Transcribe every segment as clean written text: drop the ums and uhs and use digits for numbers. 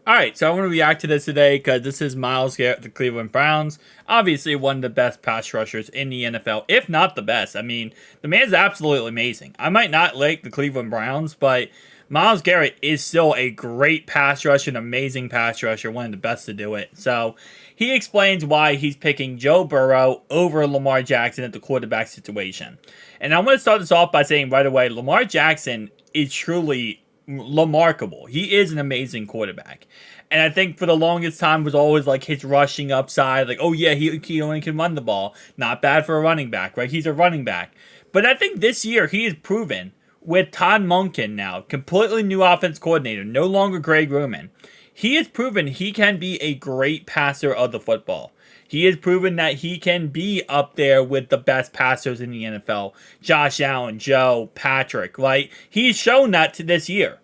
All right, so I want to react to this today because this is Myles Garrett, the Cleveland Browns. Obviously, one of the best pass rushers in the NFL, if not the best. I mean, the man's absolutely amazing. I might not like the Cleveland Browns, but Myles Garrett is still a great pass rusher, an amazing pass rusher, one of the best to do it. So he explains why he's picking Joe Burrow over Lamar Jackson at the quarterback situation. And I'm going to start this off by saying right away, Lamar Jackson is truly remarkable. He is an amazing quarterback. And I think for the longest time was always like his rushing upside, like, oh yeah, he only can run the ball. Not bad for a running back, right? He's a running back. But I think this year he has proven with Todd Monken now, completely new offense coordinator, no longer Greg Roman. He has proven he can be a great passer of the football. He has proven that he can be up there with the best passers in the NFL. Josh Allen, Joe, Patrick, right? He's shown that to this year.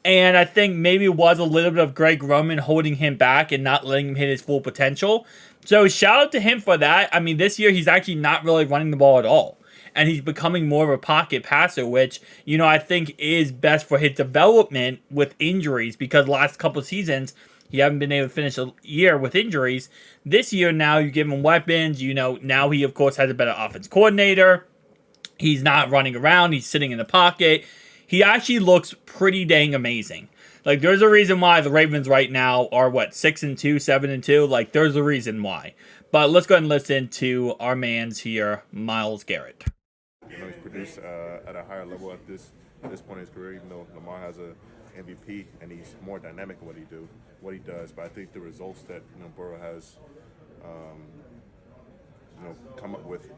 And I think maybe it was a little bit of Greg Roman holding him back and not letting him hit his full potential. So shout out to him for that. I mean, this year he's actually not really running the ball at all. And he's becoming more of a pocket passer, which, I think is best for his development with injuries because last couple of seasons, he haven't been able to finish a year with injuries. This year, now you give him weapons. Now he, of course, has a better offense coordinator. He's not running around. He's sitting in the pocket. He actually looks pretty dang amazing. Like, there's a reason why the Ravens right now are, 6-2, 7-2? Like, there's a reason why. But let's go ahead and listen to our man's here, Myles Garrett. He's produced at a higher level at this point in his career, even though Lamar has a MVP and he's more dynamic in what he does. But I think the results that Burrow has come up with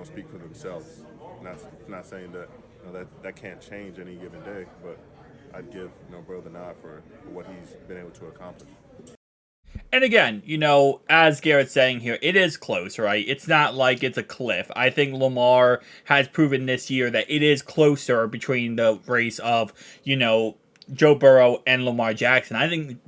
speak for themselves. Not saying that that can't change any given day, but I'd give Burrow the nod for what he's been able to accomplish. And again, as Garrett's saying here, it is close, right? It's not like it's a cliff. I think Lamar has proven this year that it is closer between the race of, Joe Burrow and Lamar Jackson. I think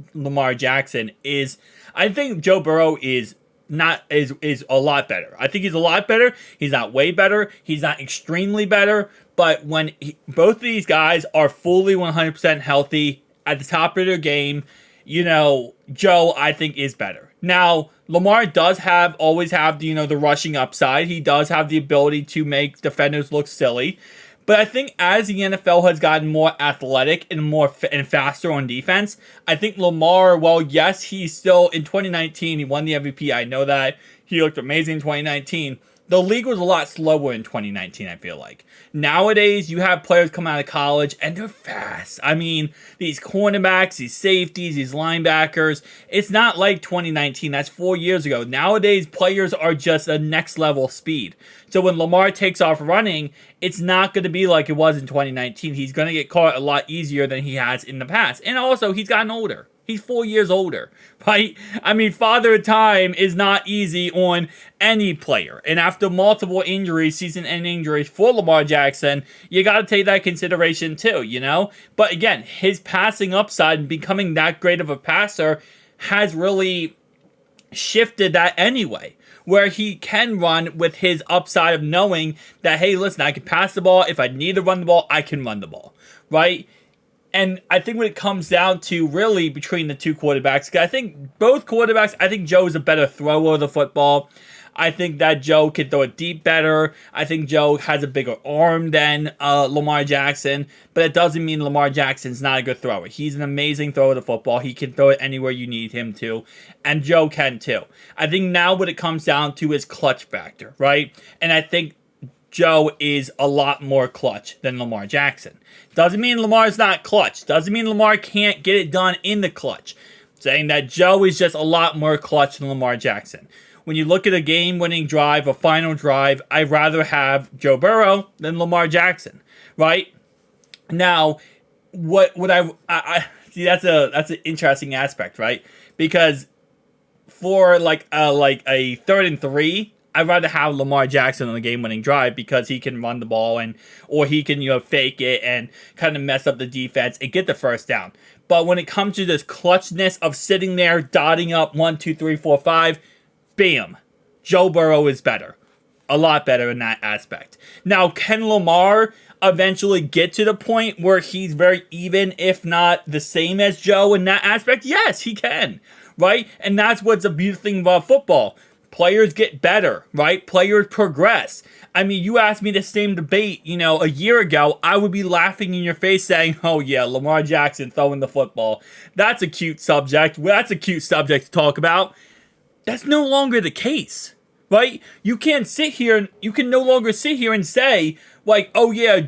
Joe Burrow is a lot better. I think he's a lot better. He's not way better. He's not extremely better. But when both of these guys are fully 100% healthy at the top of their game, Joe, I think, is better. Now, Lamar does always have the rushing upside. He does have the ability to make defenders look silly. But I think as the NFL has gotten more athletic and faster on defense, I think Lamar, well, yes, he's still in 2019. He won the MVP. I know that. He looked amazing in 2019. The league was a lot slower in 2019, I feel like. Nowadays, you have players come out of college, and they're fast. I mean, these cornerbacks, these safeties, these linebackers, it's not like 2019. That's 4 years ago. Nowadays, players are just a next level speed. So when Lamar takes off running, it's not going to be like it was in 2019. He's going to get caught a lot easier than he has in the past. And also, he's gotten older. He's 4 years older, right? I mean, father time is not easy on any player. And after multiple injuries, season-ending injuries for Lamar Jackson, you got to take that consideration too, But again, his passing upside and becoming that great of a passer has really shifted that anyway, where he can run with his upside of knowing that, hey, listen, I can pass the ball. If I need to run the ball, I can run the ball, right? And I think when it comes down to really between the two quarterbacks, I think both quarterbacks, I think Joe is a better thrower of the football. I think that Joe can throw it deep better. I think Joe has a bigger arm than Lamar Jackson, but it doesn't mean Lamar Jackson's not a good thrower. He's an amazing thrower of the football. He can throw it anywhere you need him to, and Joe can too. I think now what it comes down to is clutch factor, right? And I think Joe is a lot more clutch than Lamar Jackson. Doesn't mean Lamar's not clutch. Doesn't mean Lamar can't get it done in the clutch. Saying that Joe is just a lot more clutch than Lamar Jackson. When you look at a game-winning drive, a final drive, I'd rather have Joe Burrow than Lamar Jackson, right? Now, what would I see? That's an interesting aspect, right? Because for like a 3rd and 3. I'd rather have Lamar Jackson on the game-winning drive because he can run the ball or he can fake it and kind of mess up the defense and get the first down. But when it comes to this clutchness of sitting there, dotting up 1, 2, 3, 4, 5, bam, Joe Burrow is better, a lot better in that aspect. Now, can Lamar eventually get to the point where he's very even, if not the same as Joe in that aspect? Yes, he can, right? And that's what's a beautiful thing about football. Players get better, right? Players progress. I mean, you asked me the same debate, a year ago, I would be laughing in your face saying, oh yeah, Lamar Jackson throwing the football. That's a cute subject. That's a cute subject to talk about. That's no longer the case, right? You can no longer sit here and say, like, oh yeah,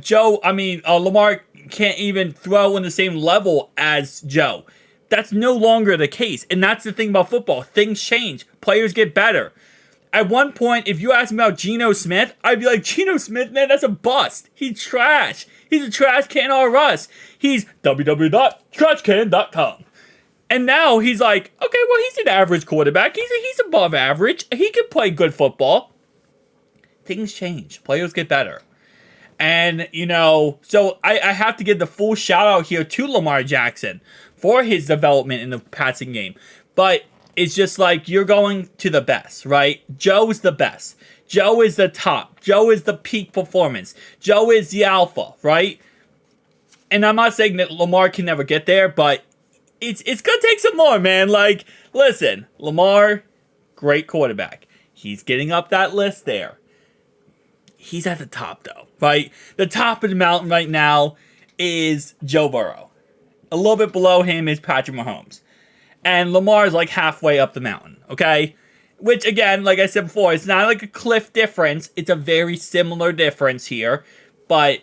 Lamar can't even throw on the same level as Joe. That's no longer the case. And that's the thing about football. Things change. Players get better. At one point, if you asked me about Geno Smith, I'd be like, Geno Smith, man, that's a bust. He's trash. He's a trash can R us. He's www.trashcan.com. And now he's like, okay, well, he's an average quarterback. He's above average. He can play good football. Things change. Players get better. And, so I have to give the full shout out here to Lamar Jackson for his development in the passing game. But it's just like you're going to the best, right? Joe's the best. Joe is the top. Joe is the peak performance. Joe is the alpha, right? And I'm not saying that Lamar can never get there, but it's going to take some more, man. Like, listen, Lamar, great quarterback. He's getting up that list there. He's at the top, though, right? The top of the mountain right now is Joe Burrow. A little bit below him is Patrick Mahomes. And Lamar is like halfway up the mountain, okay? Which, again, like I said before, it's not like a cliff difference. It's a very similar difference here. But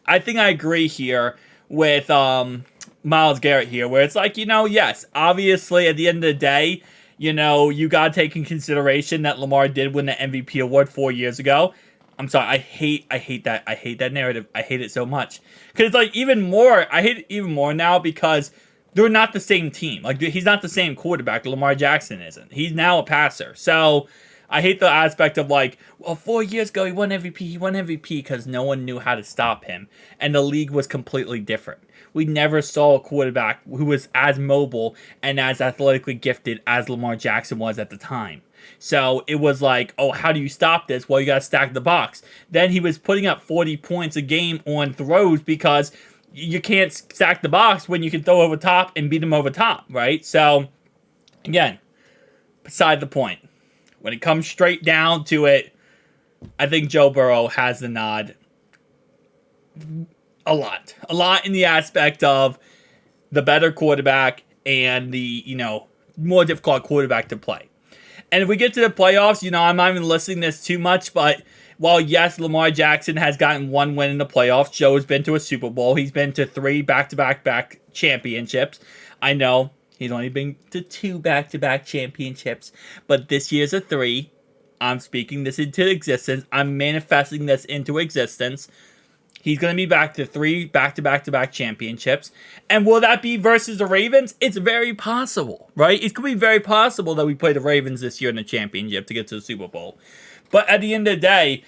I think I agree here with Myles Garrett here, where it's like, yes, obviously at the end of the day, you got to take in consideration that Lamar did win the MVP award 4 years ago. I'm sorry, I hate that. I hate that narrative. I hate it so much. Because it's like I hate it even more now because they're not the same team. Like, he's not the same quarterback. Lamar Jackson isn't. He's now a passer. So I hate the aspect of like, well, 4 years ago he won MVP because no one knew how to stop him. And the league was completely different. We never saw a quarterback who was as mobile and as athletically gifted as Lamar Jackson was at the time. So it was like, oh, how do you stop this? Well, you got to stack the box. Then he was putting up 40 points a game on throws because you can't stack the box when you can throw over top and beat him over top, right? So, again, beside the point. When it comes straight down to it, I think Joe Burrow has the nod a lot. A lot in the aspect of the better quarterback and the, more difficult quarterback to play. And if we get to the playoffs, I'm not even listing this too much, but while, yes, Lamar Jackson has gotten one win in the playoffs, Joe's been to a Super Bowl. He's been to 3 back-to-back championships. I know he's only been to 2 back-to-back championships, but this year's a 3. I'm speaking this into existence. I'm manifesting this into existence. He's going to be back to 3 back-to-back championships. And will that be versus the Ravens? It's very possible, right? It's going to be very possible that we play the Ravens this year in the championship to get to the Super Bowl. But at the end of the day,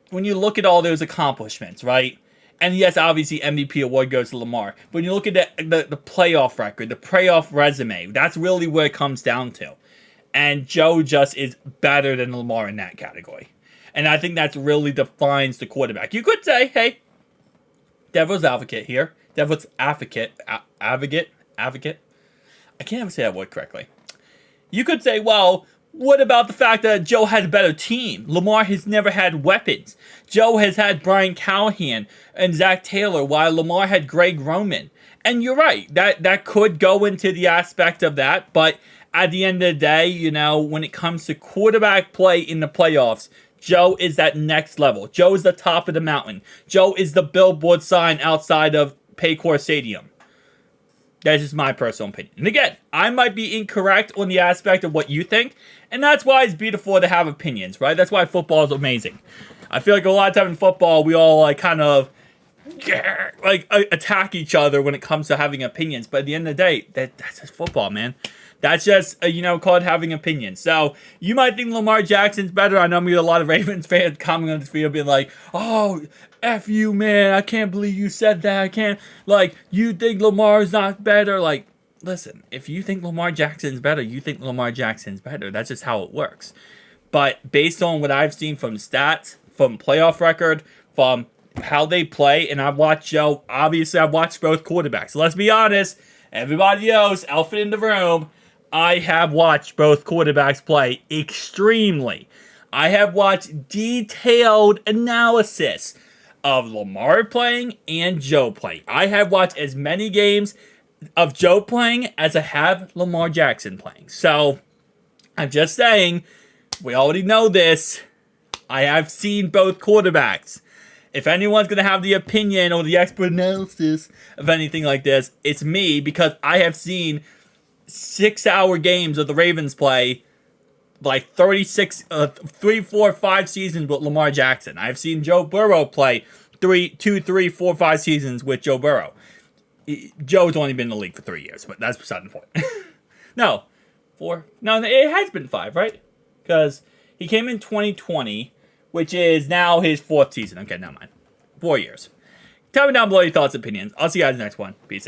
when you look at all those accomplishments, right? And yes, obviously MVP award goes to Lamar. But when you look at the playoff record, the playoff resume, that's really where it comes down to. And Joe just is better than Lamar in that category. And I think that really defines the quarterback. You could say, hey, devil's advocate here. Devil's advocate. Advocate. I can't ever say that word correctly. You could say, well, what about the fact that Joe had a better team? Lamar has never had weapons. Joe has had Brian Callahan and Zach Taylor, while Lamar had Greg Roman. And you're right. That could go into the aspect of that. But at the end of the day, when it comes to quarterback play in the playoffs, Joe is that next level. Joe is the top of the mountain. Joe is the billboard sign outside of Paycor Stadium. That's just my personal opinion. And again, I might be incorrect on the aspect of what you think, and that's why it's beautiful to have opinions, right? That's why football is amazing. I feel like a lot of time in football, we all attack each other when it comes to having opinions. But at the end of the day, that's just football, man. That's just, called having opinions. So, you might think Lamar Jackson's better. I know I'm going to get a lot of Ravens fans commenting on this video being like, oh, F you, man. I can't believe you said that. I can't, you think Lamar's not better. Listen, if you think Lamar Jackson's better, you think Lamar Jackson's better. That's just how it works. But based on what I've seen from stats, from playoff record, from how they play, and I've watched Joe. Obviously, I've watched both quarterbacks. So let's be honest. Everybody else, elephant in the room. I have watched both quarterbacks play extremely. I have watched detailed analysis of Lamar playing and Joe playing. I have watched as many games of Joe playing as I have Lamar Jackson playing. So, I'm just saying, we already know this. I have seen both quarterbacks. If anyone's going to have the opinion or the expert analysis of anything like this, it's me, because I have seen 6-hour games of the Ravens play like 36, 3, 4, 5 seasons with Lamar Jackson. I've seen Joe Burrow play 2, 3, 4, 5 seasons with Joe Burrow. Joe's only been in the league for 3 years, but that's beside the point. No, 4. No, it has been 5, right? Because he came in 2020, which is now his 4th season. Okay, never mind. 4 years. Tell me down below your thoughts and opinions. I'll see you guys in the next one. Peace out.